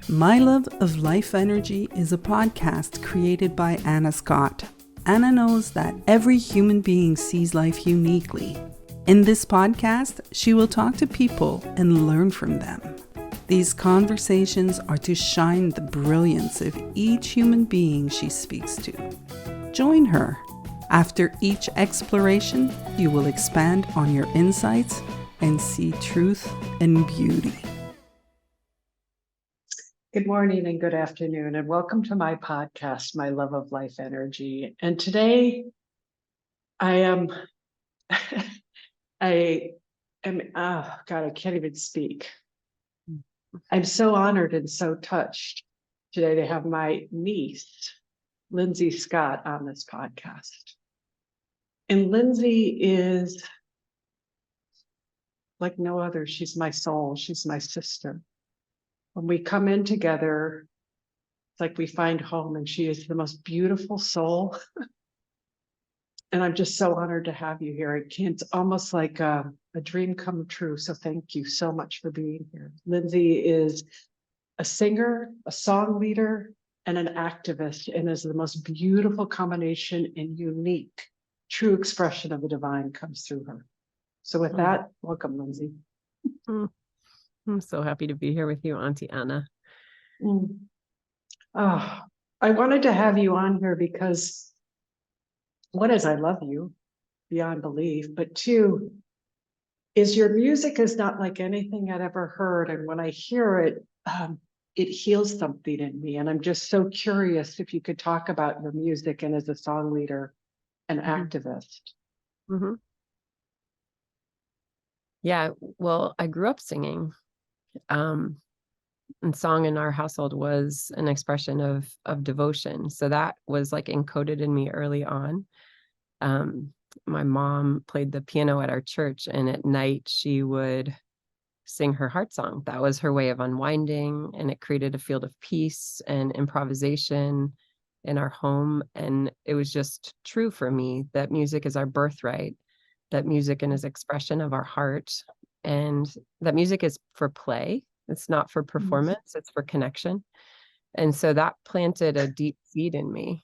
My Love of Life Energy is a podcast created by Anna Scott. Anna knows that every human being sees life uniquely. In this podcast, she will talk to people and learn from them. These conversations are to shine the brilliance of each human being she speaks to. Join her. After each exploration, you will expand on your insights and see truth and beauty. Good morning and good afternoon, and welcome to my podcast, My Love of Life Energy. And today I am, I can't even speak. I'm so honored and so touched today to have my niece, Lyndsey Scott, on this podcast. And Lyndsey is like no other. She's my soul. She's my sister. When we come in together, it's like we find home, and she is the most beautiful soul. And I'm just so honored to have you here. It's almost like a dream come true. So thank you so much for being here. Lyndsey is a singer, a song leader, and an activist, and is the most beautiful combination and unique, true expression of the divine comes through her. So with that, welcome, Lyndsey. I'm so happy to be here with you, Auntie Anna. Oh, I wanted to have you on here because one is I love you beyond belief, but two is your music is not like anything I'd ever heard. And when I hear it, it heals something in me. And I'm just so curious if you could talk about your music and as a song leader and activist. Mm-hmm. Yeah, well, I grew up singing. And song in our household was an expression of devotion. So that was like encoded in me early on. My mom played the piano at our church, and at night she would sing her heart song. That was her way of unwinding, and it created a field of peace and improvisation in our home. And it was just true for me that music is our birthright, that music is an expression of our heart, and that music is for play. It's not for performance, it's for connection. And so that planted a deep seed in me,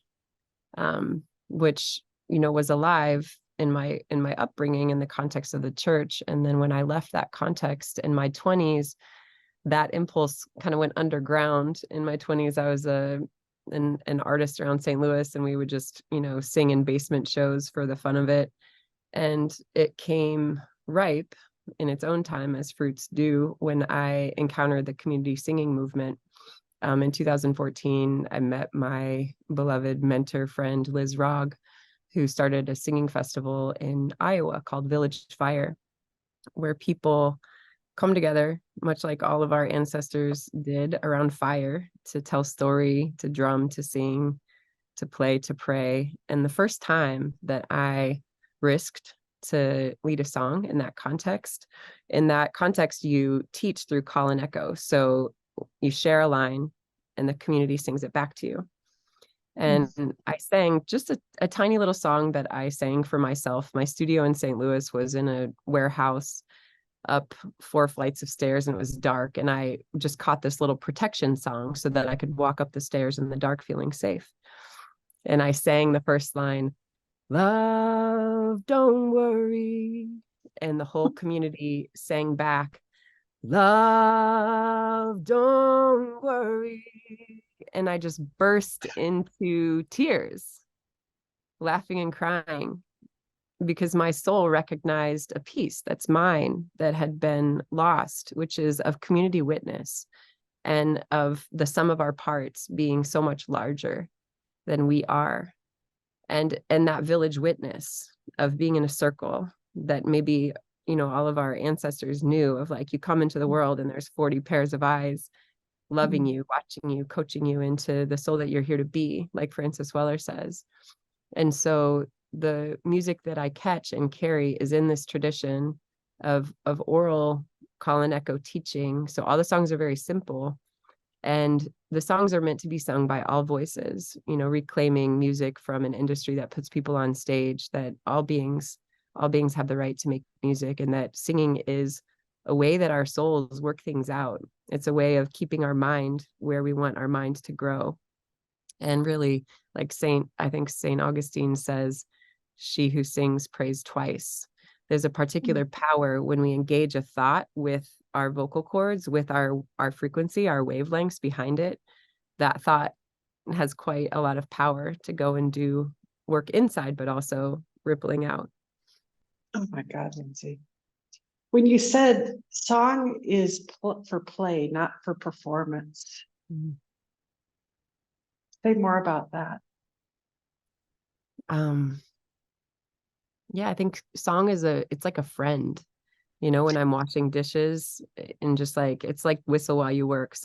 which, was alive in my upbringing in the context of the church. And then when I left that context in my 20s, that impulse kind of went underground. In my 20s, I was an artist around St. Louis, and we would just, sing in basement shows for the fun of it. And it came ripe in its own time, as fruits do, when I encountered the community singing movement. In 2014, I met my beloved mentor friend, Liz Rogg, who started a singing festival in Iowa called Village Fire, where people come together, much like all of our ancestors did, around fire to tell story, to drum, to sing, to play, to pray. And the first time that I risked to lead a song in that context, you teach through call and echo. So you share a line and the community sings it back to you. And I sang just a tiny little song that I sang for myself. My studio in St. Louis was in a warehouse up 4 flights of stairs, and it was dark. And I just caught this little protection song so that I could walk up the stairs in the dark feeling safe. And I sang the first line, "Love, don't worry." And the whole community sang back, "Love, don't worry." And I just burst into tears, laughing and crying, because my soul recognized a piece that's mine that had been lost, which is of community witness and of the sum of our parts being so much larger than we are. And that village witness of being in a circle that maybe, all of our ancestors knew of, like, you come into the world and there's 40 pairs of eyes loving you, watching you, coaching you into the soul that you're here to be, like Francis Weller says. And so the music that I catch and carry is in this tradition of oral call and echo teaching. So all the songs are very simple. And the songs are meant to be sung by all voices, reclaiming music from an industry that puts people on stage, that all beings have the right to make music, and that singing is a way that our souls work things out It's a way of keeping our mind where we want our mind to grow. And really, like I think Saint Augustine says, she who sings prays twice. There's a particular power when we engage a thought with our vocal cords, with our frequency, our wavelengths behind it. That thought has quite a lot of power to go and do work inside, but also rippling out. Oh my God, Lyndsey. When you said song is for play, not for performance, say more about that. Yeah, I think song it's like a friend. When I'm washing dishes and just like, it's like whistle while you work.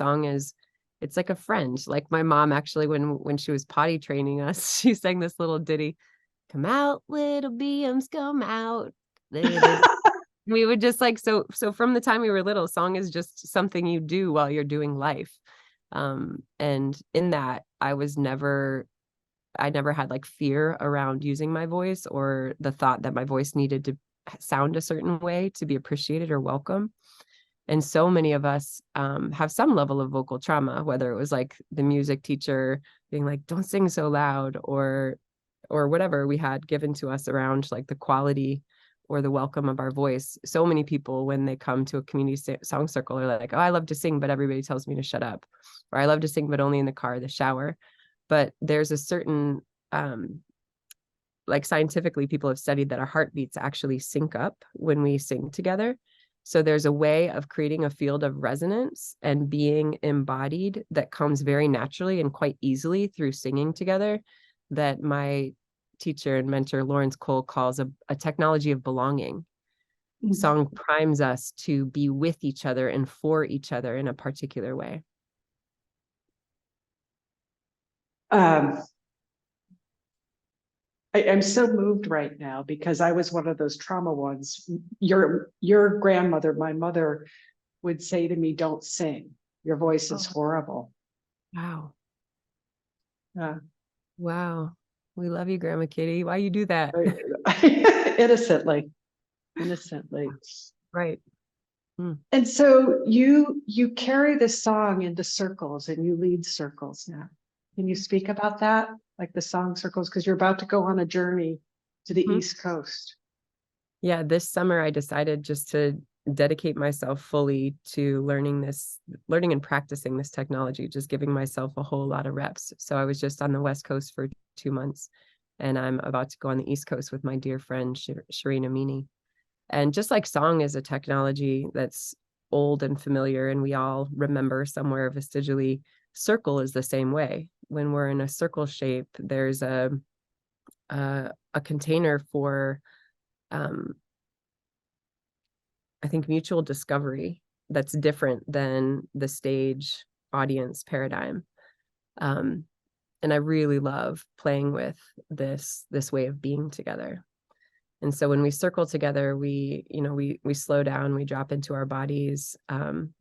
It's like a friend. Like my mom actually, when she was potty training us, she sang this little ditty, "Come out, little beams, come out." We would just like, so from the time we were little, song is just something you do while you're doing life. And in that, I never had like fear around using my voice or the thought that my voice needed to sound a certain way to be appreciated or welcome. And so many of us have some level of vocal trauma, whether it was like the music teacher being like, don't sing so loud, or whatever we had given to us around like the quality or the welcome of our voice. So many people, when they come to a community song circle, are like, oh, I love to sing, but everybody tells me to shut up. Or I love to sing, but only in the car, the shower. But there's a certain, like scientifically, people have studied that our heartbeats actually sync up when we sing together. So there's a way of creating a field of resonance and being embodied that comes very naturally and quite easily through singing together, that my teacher and mentor Lawrence Cole calls a technology of belonging. Song primes us to be with each other and for each other in a particular way. I'm so moved right now because I was one of those trauma ones. Your grandmother, my mother, would say to me, "Don't sing. Your voice is horrible." Wow. Yeah. Wow. We love you, Grandma Kitty. Why you do that? Innocently. Right. And so you carry this song into circles and you lead circles now. Can you speak about that? Like the song circles, because you're about to go on a journey to the East Coast. Yeah, this summer I decided just to dedicate myself fully to learning and practicing this technology, just giving myself a whole lot of reps. So I was just on the West Coast for 2 months, and I'm about to go on the East Coast with my dear friend, Shireen Amini. And just like song is a technology that's old and familiar, and we all remember somewhere vestigially, circle is the same way. When we're in a circle shape, there's a container for I think mutual discovery that's different than the stage audience paradigm. And I really love playing with this way of being together. And so when we circle together, we slow down, we drop into our bodies,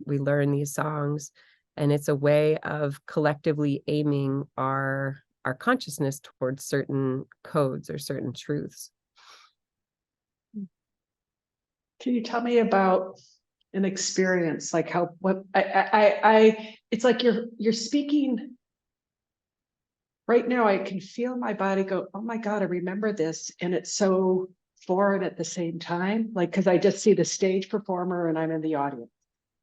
we learn these songs, and it's a way of collectively aiming our consciousness towards certain codes or certain truths. Can you tell me about an experience, like it's like you're speaking right now. I can feel my body go, oh my God, I remember this. And it's so foreign at the same time, like, because I just see the stage performer and I'm in the audience.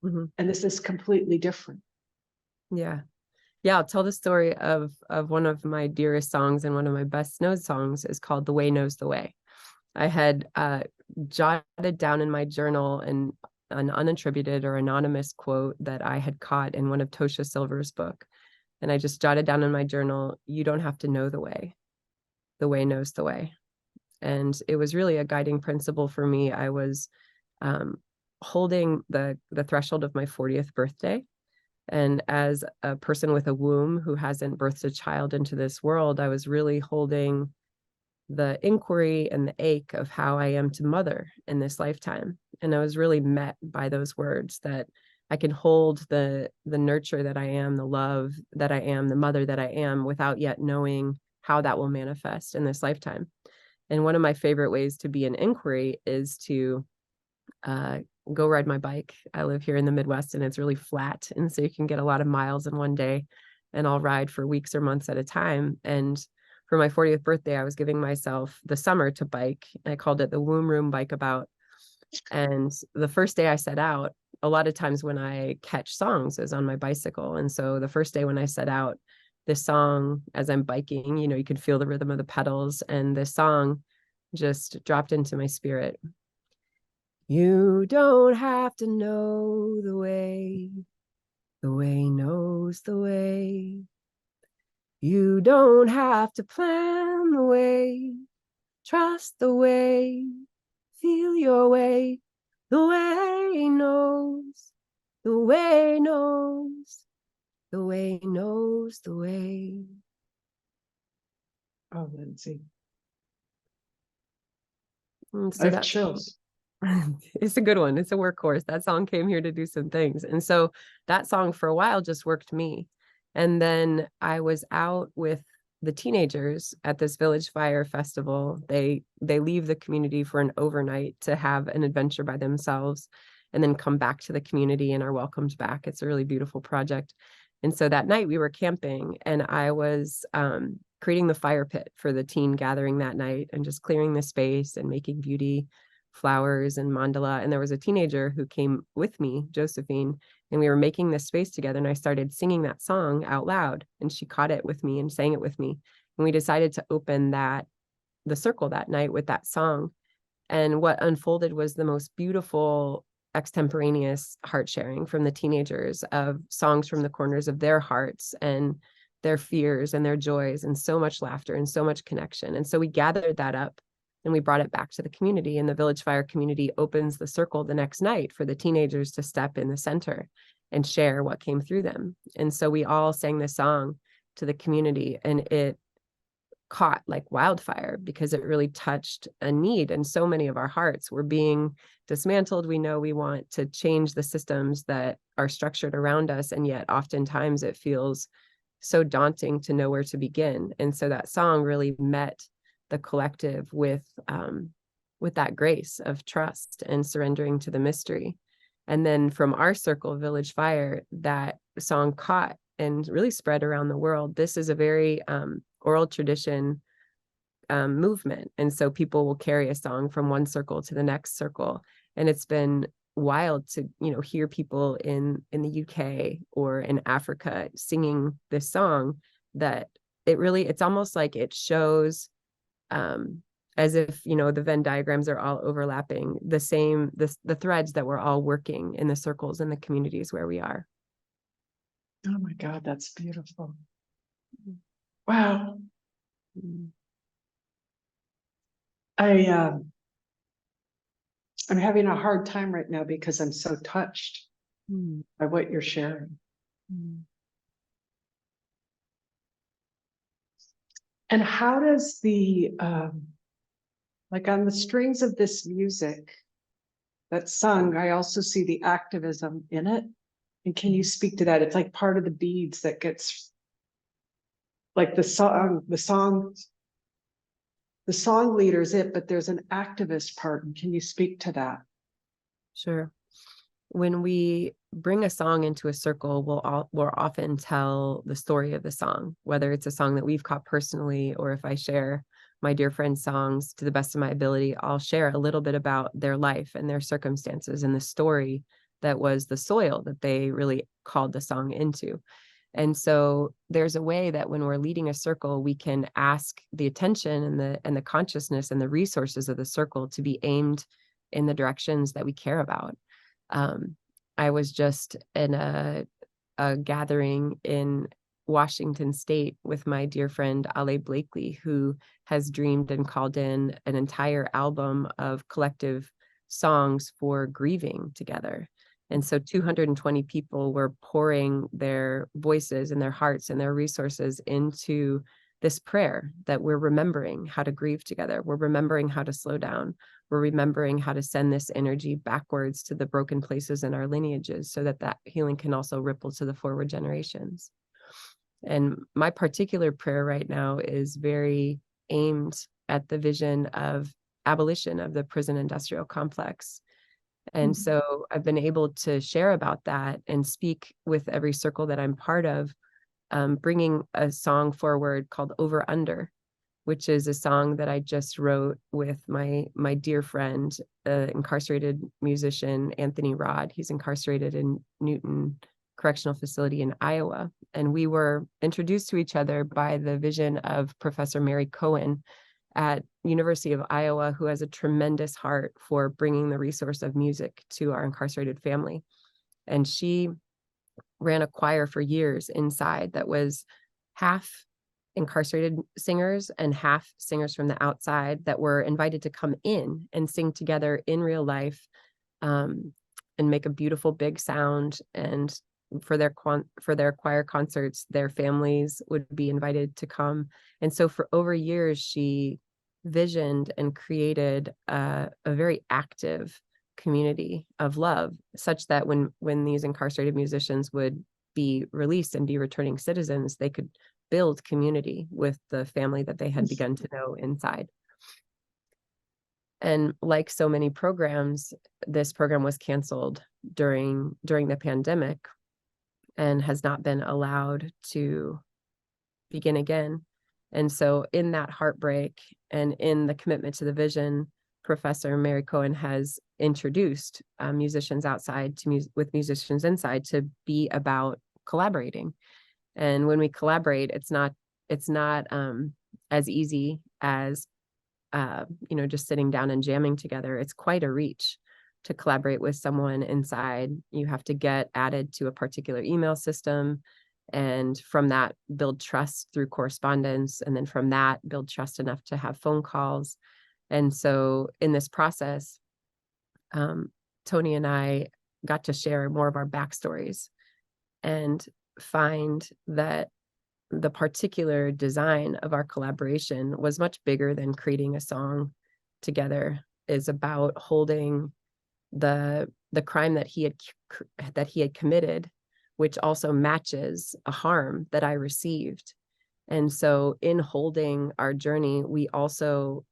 And this is completely different. Yeah. I'll tell the story of one of my dearest songs, and one of my best known songs is called "The Way Knows the Way." I had jotted down in my journal an unattributed or anonymous quote that I had caught in one of Tosha Silver's book. And I just jotted down in my journal, "You don't have to know the way knows the way." And it was really a guiding principle for me. I was holding the threshold of my 40th birthday. And as a person with a womb who hasn't birthed a child into this world, I was really holding the inquiry and the ache of how I am to mother in this lifetime. And I was really met by those words that I can hold the nurture that I am, the love that I am, the mother that I am, without yet knowing how that will manifest in this lifetime. And one of my favorite ways to be an inquiry is to go ride my bike. I live here in the Midwest and it's really flat. And so you can get a lot of miles in one day, and I'll ride for weeks or months at a time. And for my 40th birthday, I was giving myself the summer to bike. I called it the Womb Room Bike About. And the first day I set out, a lot of times when I catch songs is on my bicycle. And so the first day when I set out, this song, as I'm biking, you could feel the rhythm of the pedals, and this song just dropped into my spirit. You don't have to know the way knows the way. You don't have to plan the way, trust the way, feel your way. The way knows, the way knows, the way knows the way. Oh, Lyndsey. So I have chills. It's a good one. It's a workhorse. That song came here to do some things. And so that song for a while just worked me. And then I was out with the teenagers at this Village Fire festival. They leave the community for an overnight to have an adventure by themselves, and then come back to the community and are welcomed back. It's a really beautiful project. And so that night we were camping, and I was creating the fire pit for the teen gathering that night, and just clearing the space and making beauty flowers and mandala. And there was a teenager who came with me, Josephine, and we were making this space together. And I started singing that song out loud, and she caught it with me and sang it with me. And we decided to open the circle that night with that song. And what unfolded was the most beautiful extemporaneous heart sharing from the teenagers of songs from the corners of their hearts and their fears and their joys, and so much laughter and so much connection. And so we gathered that up and we brought it back to the community, and the Village Fire community opens the circle the next night for the teenagers to step in the center and share what came through them. And so we all sang this song to the community, and it caught like wildfire because it really touched a need. And so many of our hearts were being dismantled. We know we want to change the systems that are structured around us, and yet oftentimes it feels so daunting to know where to begin. And so that song really met the collective with that grace of trust and surrendering to the mystery. And then from our circle, Village Fire, that song caught and really spread around the world. This is a very oral tradition movement. And so people will carry a song from one circle to the next circle. And it's been wild to, hear people in the UK or in Africa singing this song, that it's almost like it shows as if, the Venn diagrams are all overlapping the threads that we're all working in the circles and the communities where we are. Oh my God, that's beautiful. Wow. I'm having a hard time right now because I'm so touched by what you're sharing. And how does like on the strings of this music that's sung, I also see the activism in it. And can you speak to that? It's like part of the beads that gets, like the song leader's it, but there's an activist part. And can you speak to that? Sure. When we bring a song into a circle, we'll often tell the story of the song, whether it's a song that we've caught personally, or if I share my dear friend's songs to the best of my ability, I'll share a little bit about their life and their circumstances and the story that was the soil that they really called the song into. And so there's a way that when we're leading a circle, we can ask the attention and the consciousness and the resources of the circle to be aimed in the directions that we care about. I was just in a gathering in Washington State with my dear friend Ale Blakely, who has dreamed and called in an entire album of collective songs for grieving together. And so 220 people were pouring their voices and their hearts and their resources into this prayer that we're remembering how to grieve together. We're remembering how to slow down. We're remembering how to send this energy backwards to the broken places in our lineages so that healing can also ripple to the forward generations. And my particular prayer right now is very aimed at the vision of abolition of the prison industrial complex. And Mhm. so I've been able to share about that and speak with every circle that I'm part of, bringing a song forward called Over Under, which is a song that I just wrote with my dear friend, incarcerated musician, Anthony Rod. He's incarcerated in Newton Correctional Facility in Iowa. And we were introduced to each other by the vision of Professor Mary Cohen at University of Iowa, who has a tremendous heart for bringing the resource of music to our incarcerated family. And she ran a choir for years inside that was half incarcerated singers and half singers from the outside that were invited to come in and sing together in real life, and make a beautiful big sound. And for their choir concerts, their families would be invited to come. And so for over years, she visioned and created a very active community of love, such that when these incarcerated musicians would be released and be returning citizens, they could build community with the family that they had begun to know inside. And like so many programs, this program was canceled during the pandemic and has not been allowed to begin again. And so in that heartbreak and in the commitment to the vision, Professor Mary Cohen has introduced musicians outside with musicians inside to be about collaborating. And when we collaborate, it's not as easy as just sitting down and jamming together. It's quite a reach to collaborate with someone inside. You have to get added to a particular email system, and from that build trust through correspondence, and then from that build trust enough to have phone calls. And so in this process, Tony and I got to share more of our backstories and find that the particular design of our collaboration was much bigger than creating a song together. Is about holding the crime that he had committed, which also matches a harm that I received. And so in holding our journey, we also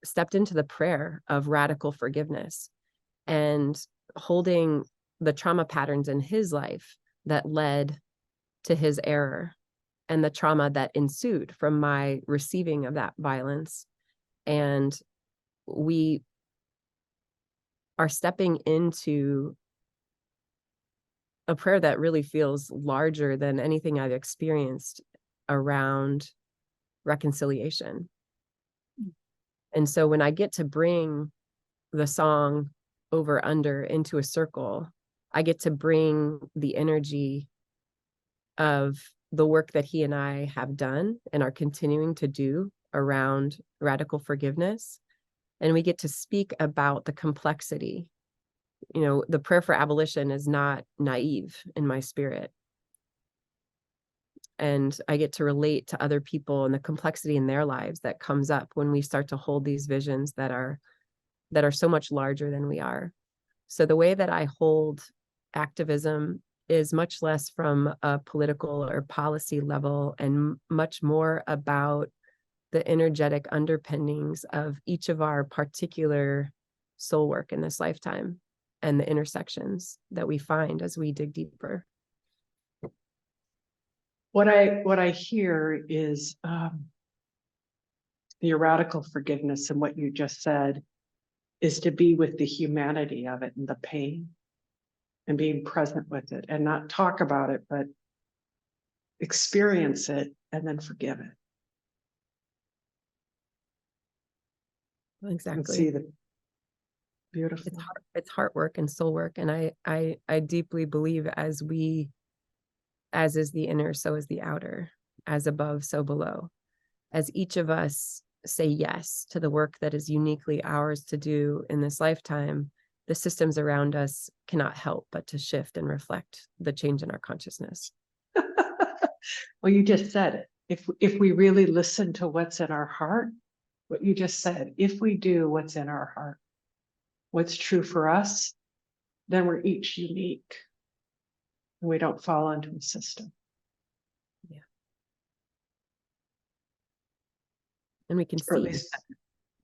stepped into the prayer of radical forgiveness and holding the trauma patterns in his life that led to his error and the trauma that ensued from my receiving of that violence. And we are stepping into a prayer that really feels larger than anything I've experienced around reconciliation. And so when I get to bring the song Over Under into a circle, I get to bring the energy of the work that he and I have done and are continuing to do around radical forgiveness. And we get to speak about the complexity. The prayer for abolition is not naive in my spirit. And I get to relate to other people and the complexity in their lives that comes up when we start to hold these visions that are so much larger than we are. So the way that I hold activism is much less from a political or policy level and much more about the energetic underpinnings of each of our particular soul work in this lifetime and the intersections that we find as we dig deeper. What I hear is the radical forgiveness, and what you just said is to be with the humanity of it and the pain and being present with it and not talk about it, but experience it and then forgive it. Exactly. And see the beautiful. It's heart work and soul work. And I deeply believe as is the inner, so is the outer, as above, so below. As each of us say yes to the work that is uniquely ours to do in this lifetime, the systems around us cannot help but to shift and reflect the change in our consciousness. Well, you just said it. If we really listen to what's in our heart, what you just said, if we do what's in our heart, what's true for us, then we're each unique. And we don't fall into a system. Yeah. And we can Or at see least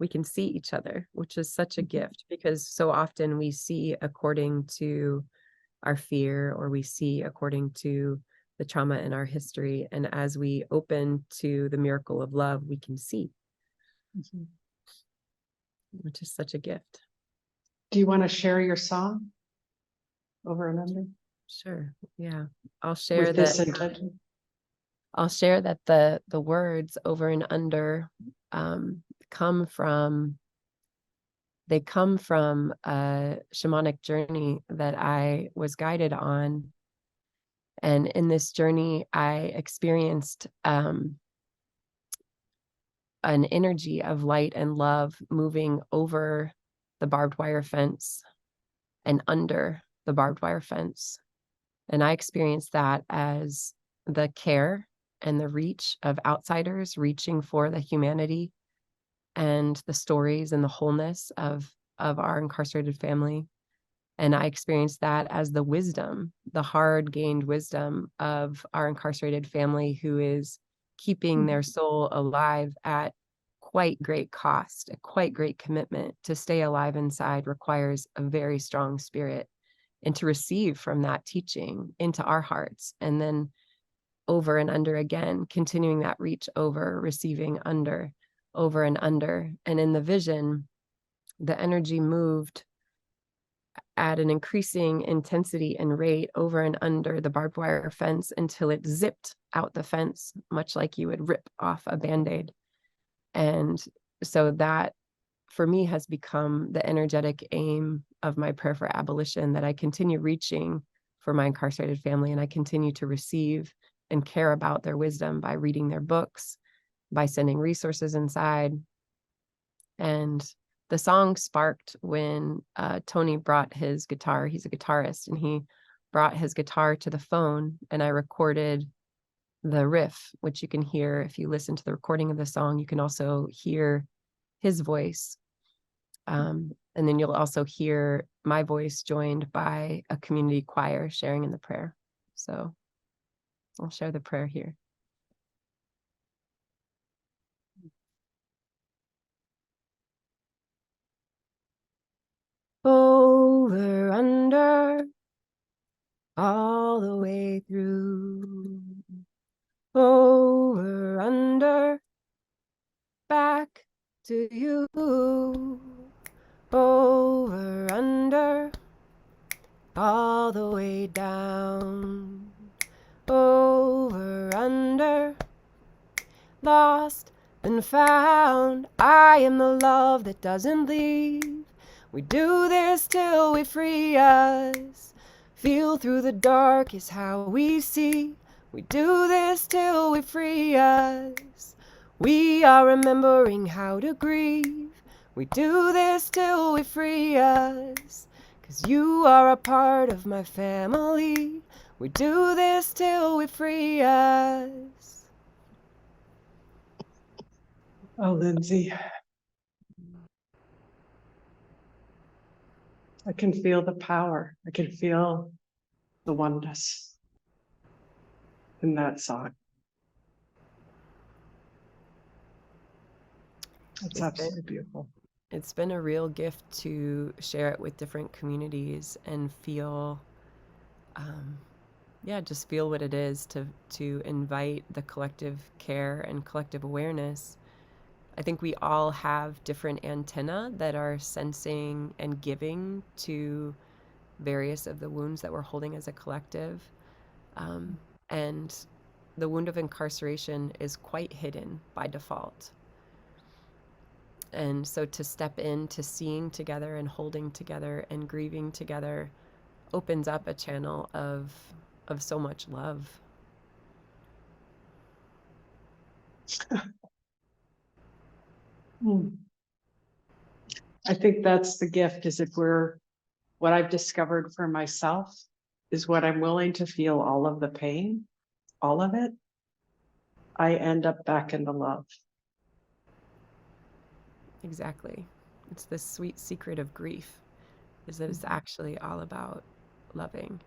we can see each other, which is such a gift, because so often we see according to our fear, or we see according to the trauma in our history. And as we open to the miracle of love, we can see, which is such a gift. Do you want to share your song, Over and Under? Sure. Yeah. I'll share With this intention. I'll share that the words over and under come from a shamanic journey that I was guided on. And in this journey, I experienced an energy of light and love moving over the barbed wire fence and under the barbed wire fence. And I experienced that as the care and the reach of outsiders reaching for the humanity and the stories and the wholeness of our incarcerated family. And I experienced that as the wisdom, the hard gained wisdom of our incarcerated family, who is keeping their soul alive at quite great cost, a quite great commitment. To stay alive inside requires a very strong spirit, and to receive from that teaching into our hearts, and then over and under again, continuing that reach over, receiving under, over and under. And in the vision, the energy moved at an increasing intensity and rate over and under the barbed wire fence until it zipped out the fence, much like you would rip off a Band-Aid. And so that, for me, has become the energetic aim of my prayer for abolition, that I continue reaching for my incarcerated family, and I continue to receive and care about their wisdom by reading their books, by sending resources inside. And the song sparked when Tony brought his guitar. He's a guitarist, and he brought his guitar to the phone, and I recorded the riff, which you can hear if you listen to the recording of the song. You can also hear his voice. And then you'll also hear my voice joined by a community choir sharing in the prayer. So I'll share the prayer here. Over, under, all the way through. Over, under, back to you. Over, under, all the way down. Over, under, lost and found. I am the love that doesn't leave. We do this till we free us. Feel through the dark is how we see. We do this till we free us. We are remembering how to grieve. We do this till we free us. 'Cause you are a part of my family. We do this till we free us. Oh, Lyndsey. I can feel the power. I can feel the oneness in that song. It's absolutely beautiful. It's been a real gift to share it with different communities and feel, just feel what it is to invite the collective care and collective awareness. I think we all have different antennae that are sensing and giving to various of the wounds that we're holding as a collective. And the wound of incarceration is quite hidden by default. And so to step into seeing together and holding together and grieving together opens up a channel of so much love. I think that's the gift, is if what I've discovered for myself is what I'm willing to feel all of the pain, all of it, I end up back in the love. Exactly. It's the sweet secret of grief, is that it's actually all about loving.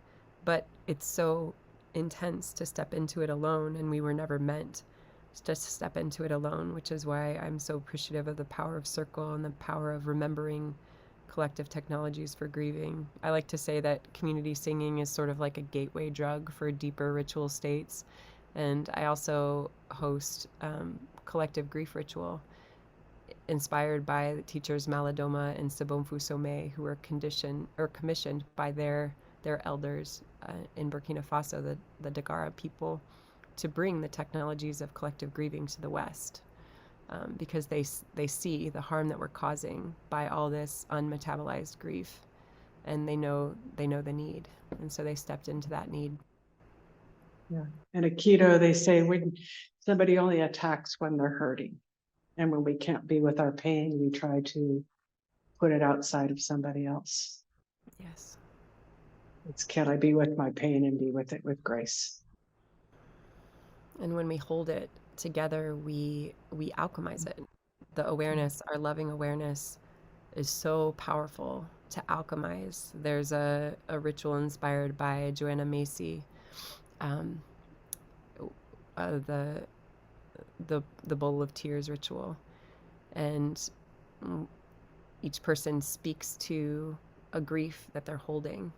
But it's so intense to step into it alone, and we were never meant just step into it alone, which is why I'm so appreciative of the power of circle and the power of remembering collective technologies for grieving. I like to say that community singing is sort of like a gateway drug for deeper ritual states. And I also host collective grief ritual inspired by the teachers Malidoma and Sibomfu Somé, who were commissioned by their elders in Burkina Faso, the Dagara people, to bring the technologies of collective grieving to the West, because they see the harm that we're causing by all this unmetabolized grief, and they know the need, and so they stepped into that need. Yeah, in Aikido they say when somebody only attacks when they're hurting, and when we can't be with our pain, we try to put it outside of somebody else. Yes. It's, can I be with my pain and be with it with grace? And when we hold it together, we alchemize it. The awareness, our loving awareness, is so powerful to alchemize. There's a ritual inspired by Joanna Macy, the Bowl of Tears ritual, and each person speaks to a grief that they're holding,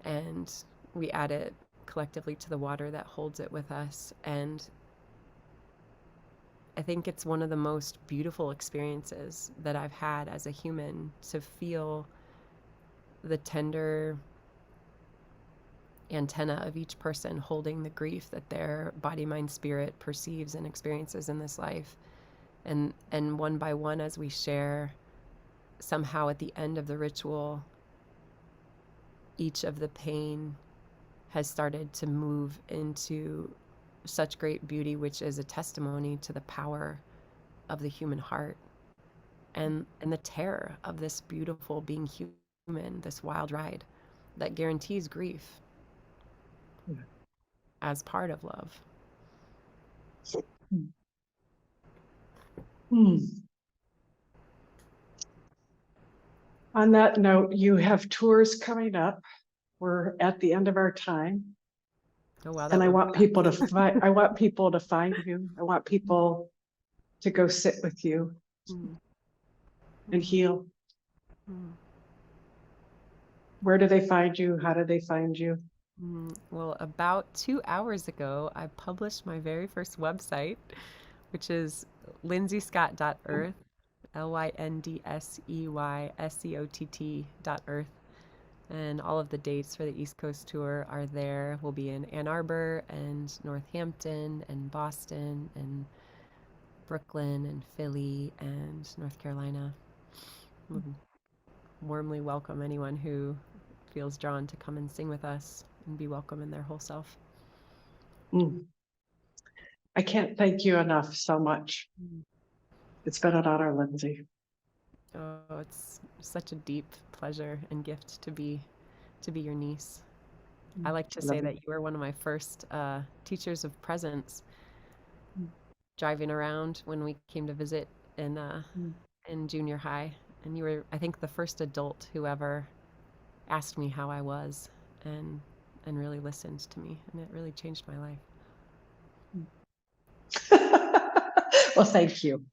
and we add it collectively to the water that holds it with us. And I think it's one of the most beautiful experiences that I've had as a human, to feel the tender antenna of each person holding the grief that their body, mind, spirit perceives and experiences in this life. And one by one, as we share, somehow at the end of the ritual, each of the pain has started to move into such great beauty, which is a testimony to the power of the human heart and the terror of this beautiful being human, this wild ride that guarantees grief as part of love. On that note, you have tours coming up. We're at the end of our time. Oh, wow, and I want people to find, I want people to find you. I want people to go sit with you and heal. Where do they find you? How do they find you? Well, about 2 hours ago, I published my very first website, which is lyndseyscott.earth, LYNDSEYSCOTT.earth. And all of the dates for the East Coast tour are there. We'll be in Ann Arbor and Northampton and Boston and Brooklyn and Philly and North Carolina. We'll warmly welcome anyone who feels drawn to come and sing with us and be welcome in their whole self. I can't thank you enough so much. It's been an honor, Lyndsey. Oh, it's such a deep pleasure and gift to be your niece. I like to say that you were one of my first teachers of presence, driving around when we came to visit in junior high, and you were, I think, the first adult who ever asked me how I was and really listened to me, and it really changed my life. Well, thank you.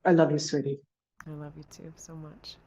I love you, sweetie. I love you too so much.